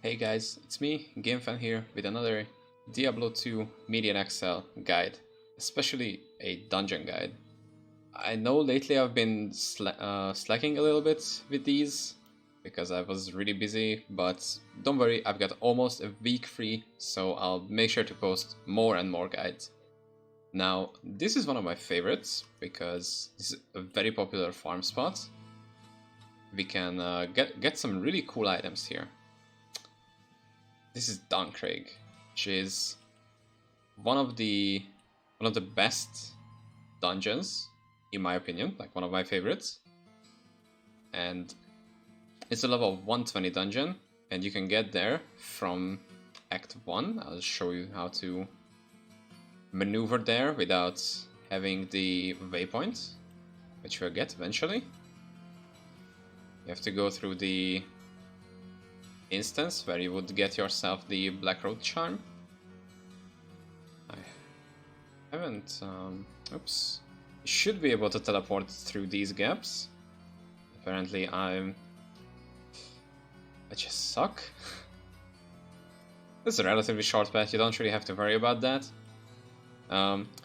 Hey guys, it's me, GameFan here, with another Diablo 2 Median Excel guide, especially a dungeon guide. I know lately I've been slacking a little bit with these, because I was really busy, but don't worry, I've got almost a week free, so I'll make sure to post more and more guides. Now, this is one of my favorites, because this is a very popular farm spot. We can get some really cool items here. This is Duncraig, which is one of the best dungeons, in my opinion, like one of my favorites. And it's a level 120 dungeon, and you can get there from Act 1. I'll show you how to maneuver there without having the waypoint, which you'll get eventually. You have to go through the instance where you would get yourself the Black Road Charm. I haven't... oops. You should be able to teleport through these gaps. Apparently I just suck. This is a relatively short path, you don't really have to worry about that.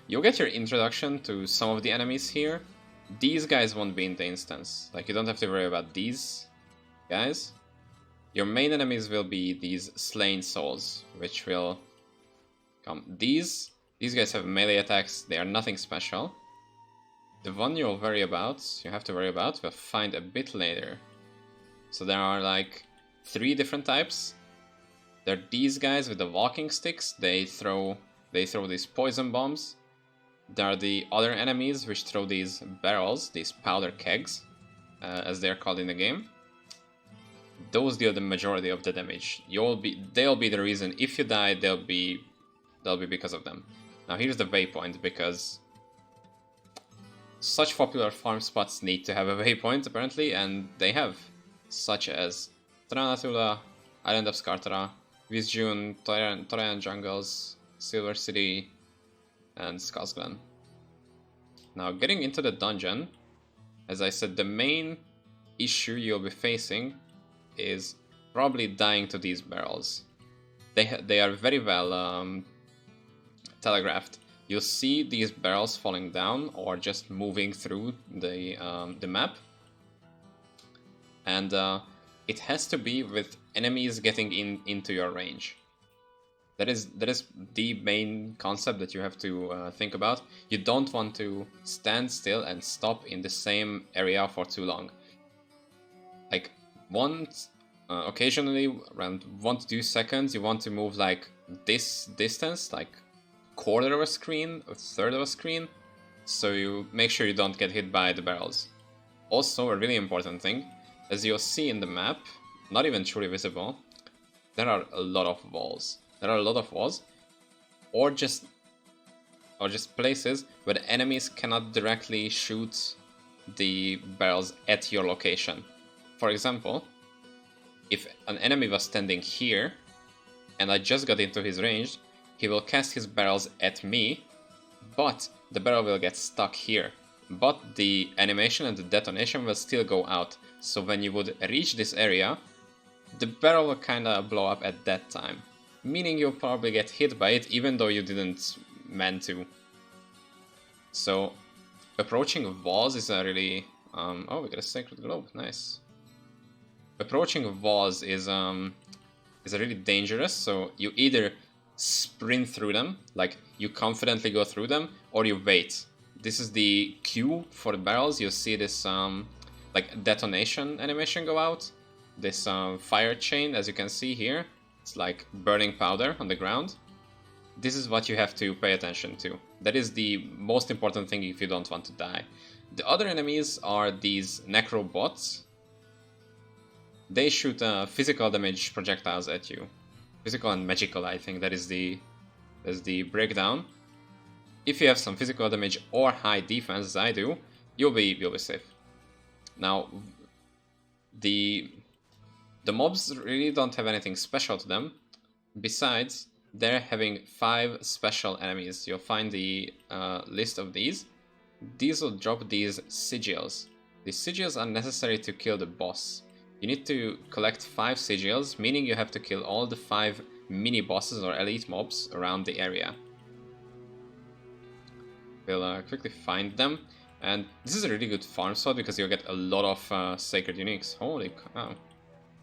You'll get your introduction to some of the enemies here. These guys won't be in the instance, like you don't have to worry about these guys. Your main enemies will be these slain souls, which will come. These guys have melee attacks, they are nothing special. The one you have to worry about, we'll find a bit later. So there are like 3 different types. There are these guys with the walking sticks, they throw these poison bombs. There are the other enemies which throw these barrels, these powder kegs, as they're called in the game. Those deal the majority of the damage. They'll be the reason if you die. They'll be because of them. Now here's the waypoint, because such popular farm spots need to have a waypoint apparently, and they have, such as Tranatula, Island of Skartara, Visjun, Torayan Jungles, Silver City, and Skull's Glen. Now getting into the dungeon, as I said, the main issue you'll be facing is probably dying to these barrels. They are very well telegraphed. You'll see these barrels falling down or just moving through the map, and it has to be with enemies getting into your range. That is the main concept that you have to think about. You don't want to stand still and stop in the same area for too long. Like occasionally around 1 to 2 seconds, you want to move like this distance, like quarter of a screen, a third of a screen, so you make sure you don't get hit by the barrels. Also, a really important thing, as you'll see in the map, not even truly visible, there are a lot of walls. Or just places where the enemies cannot directly shoot the barrels at your location. For example, if an enemy was standing here and I just got into his range, he will cast his barrels at me, but the barrel will get stuck here. But the animation and the detonation will still go out. So when you would reach this area, the barrel will kinda blow up at that time, meaning you'll probably get hit by it even though you didn't mean to. So approaching walls is a really... oh, we got a sacred globe, nice. Approaching walls is really dangerous, so you either sprint through them, like you confidently go through them, or you wait. This is the cue for the barrels. You'll see this like detonation animation go out, this fire chain, as you can see here. It's like burning powder on the ground. This is what you have to pay attention to. That is the most important thing if you don't want to die. The other enemies are these necro bots. They shoot physical damage projectiles at you. Physical and magical, I think that is the breakdown. If you have some physical damage or high defense, as I do, you'll be safe. Now, the mobs really don't have anything special to them. Besides, they're having 5 special enemies. You'll find the list of these. These will drop these sigils. The sigils are necessary to kill the boss. You need to collect 5 sigils, meaning you have to kill all the 5 mini bosses or elite mobs around the area. We'll quickly find them. And this is a really good farm spot because you'll get a lot of sacred uniques. Holy cow.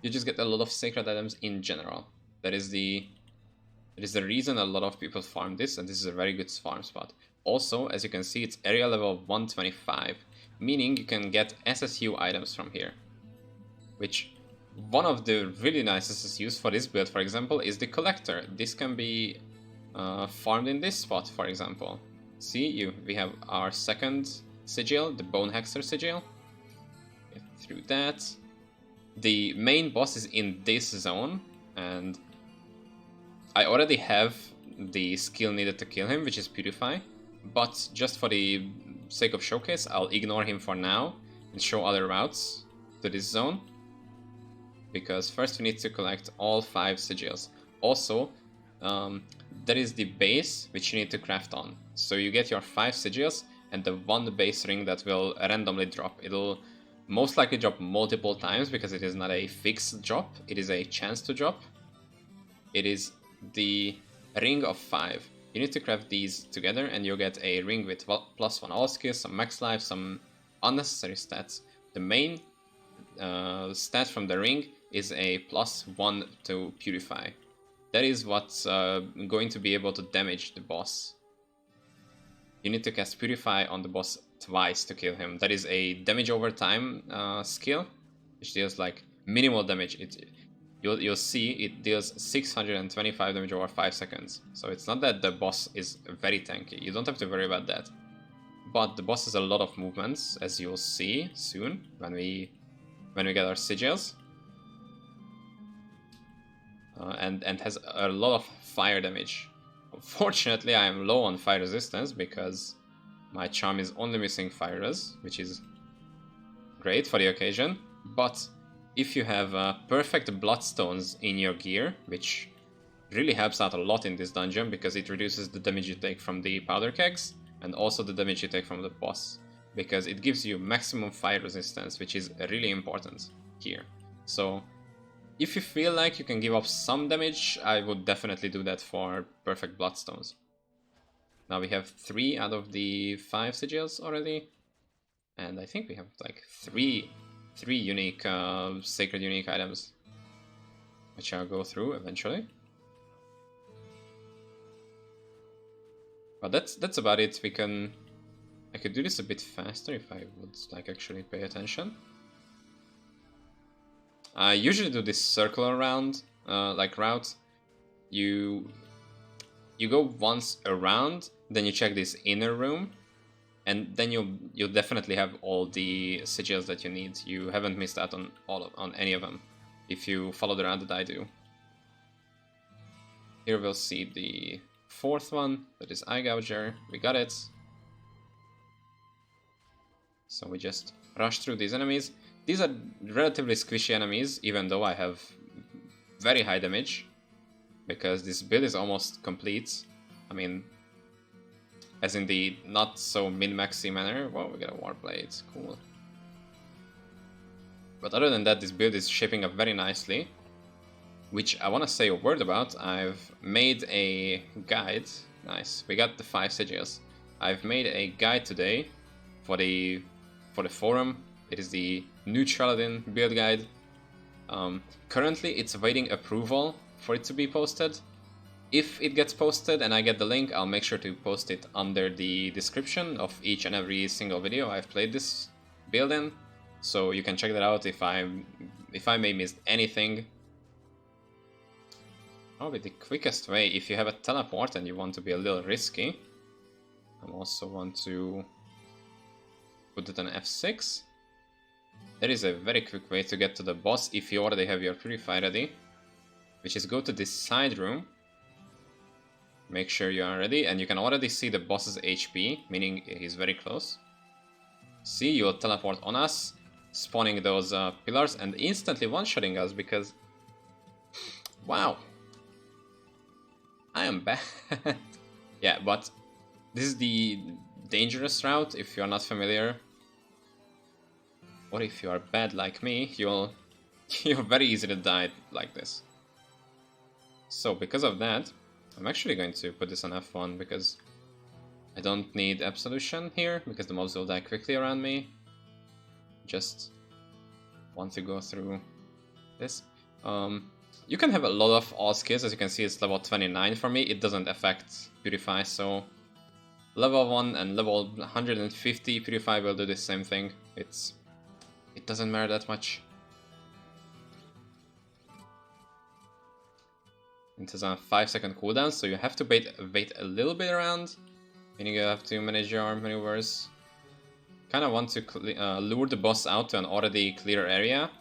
You just get a lot of sacred items in general. That is the reason a lot of people farm this, and this is a very good farm spot. Also, as you can see, it's area level 125, meaning you can get SSU items from here. Which, one of the really nice SSUs for this build, for example, is the Collector. This can be farmed in this spot, for example. See, we have our second Sigil, the Bone Hexer Sigil. Get through that. The main boss is in this zone, and I already have the skill needed to kill him, which is Purify, but just for the sake of showcase, I'll ignore him for now and show other routes to this zone, because first we need to collect all 5 sigils. Also, there is the base which you need to craft on. So you get your 5 sigils and the 1 base ring that will randomly drop. It'll most likely drop multiple times because it is not a fixed drop, it is a chance to drop. It is the ring of 5. You need to craft these together and you'll get a ring with +1 all skills, some max life, some unnecessary stats. The main stat from the ring is a +1 to Purify. That is what's going to be able to damage the boss. You need to cast Purify on the boss twice to kill him. That is a damage over time skill, which deals like minimal damage. You'll see it deals 625 damage over 5 seconds. So it's not that the boss is very tanky. You don't have to worry about that. But the boss has a lot of movements, as you'll see soon when we get our sigils. And has a lot of fire damage. Unfortunately, I am low on fire resistance because my charm is only missing fire res, which is great for the occasion. But if you have perfect bloodstones in your gear, which really helps out a lot in this dungeon because it reduces the damage you take from the powder kegs and also the damage you take from the boss, because it gives you maximum fire resistance, which is really important here. So if you feel like you can give up some damage, I would definitely do that for perfect bloodstones. Now we have 3 out of the 5 sigils already, and I think we have like 3 unique sacred unique items, which I'll go through eventually. But that's about it. I could do this a bit faster if I would like actually pay attention. I usually do this circular round, like route. You go once around, then you check this inner room, and then you'll definitely have all the sigils that you need. You haven't missed out on any of them if you follow the route that I do. Here we'll see the 4th one, that is Eye Gouger. We got it. So we just rush through these enemies. These are relatively squishy enemies, even though I have very high damage, because this build is almost complete. I mean, as in the not so min-maxy manner. Well, we got a Warblade, cool. But other than that, this build is shaping up very nicely, which I want to say a word about. I've made a guide. Nice, we got the 5 sigils. I've made a guide today for the forum. It is the New Paladin build guide. Currently, it's awaiting approval for it to be posted. If it gets posted and I get the link, I'll make sure to post it under the description of each and every single video I've played this build in, so you can check that out if I may miss anything. Probably the quickest way, if you have a teleport and you want to be a little risky, I also want to put it on F6. There is a very quick way to get to the boss if you already have your Purify ready, which is go to this side room, make sure you are ready, and you can already see the boss's HP, meaning he's very close. See, you'll teleport on us, spawning those pillars and instantly one-shotting us because... wow! I am bad. Yeah, but this is the dangerous route if you're not familiar. Or if you are bad like me, you'll You're very easy to die like this. So because of that, I'm actually going to put this on F1 because I don't need Absolution here, because the mobs will die quickly around me. Just want to go through this. You can have a lot of all skills, as you can see it's level 29 for me, it doesn't affect Purify, so level 1 and level 150 Purify will do the same thing. It doesn't matter that much. It has a 5-second cooldown, so you have to wait a little bit around, and you have to manage your maneuvers. Kind of want to lure the boss out to an already clear area.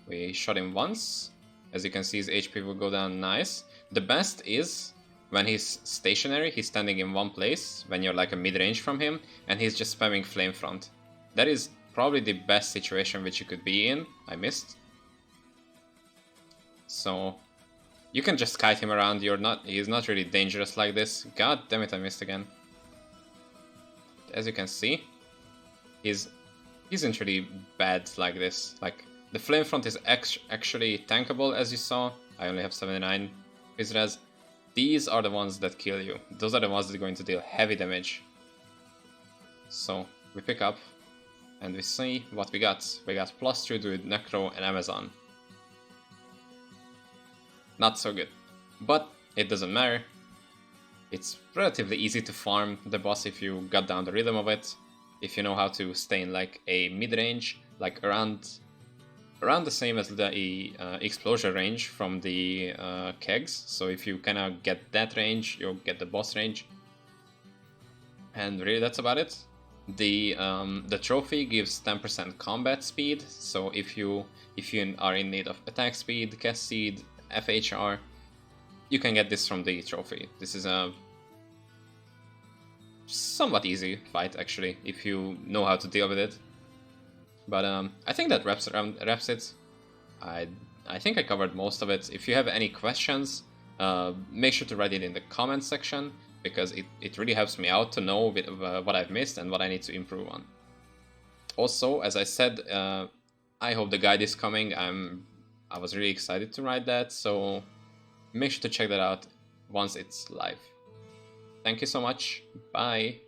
We shot him once. As you can see, his HP will go down nice. The best is when he's stationary, he's standing in one place, when you're like a mid-range from him, and he's just spamming Flame Front. That is probably the best situation which you could be in. I missed. So you can just kite him around, he's not really dangerous like this. God damn it, I missed again. As you can see, he isn't really bad like this. Like, the Flame Front is actually tankable, as you saw. I only have 79 his res. These are the ones that kill you. Those are the ones that are going to deal heavy damage. So we pick up and we see what we got. We got +2 to Necro and Amazon. Not so good, but it doesn't matter. It's relatively easy to farm the boss if you got down the rhythm of it. If you know how to stay in like a mid-range, like around the same as the explosion range from the kegs. So if you kind of get that range, you'll get the boss range. And really, that's about it. The trophy gives 10% combat speed. So if you are in need of attack speed, cast speed, FHR, you can get this from the trophy. This is a somewhat easy fight, actually, if you know how to deal with it. But I think that wraps it. I think I covered most of it. If you have any questions, make sure to write it in the comments section, because it really helps me out to know what I've missed and what I need to improve on. Also, as I said, I hope the guide is coming. I was really excited to write that, so make sure to check that out once it's live. Thank you so much. Bye.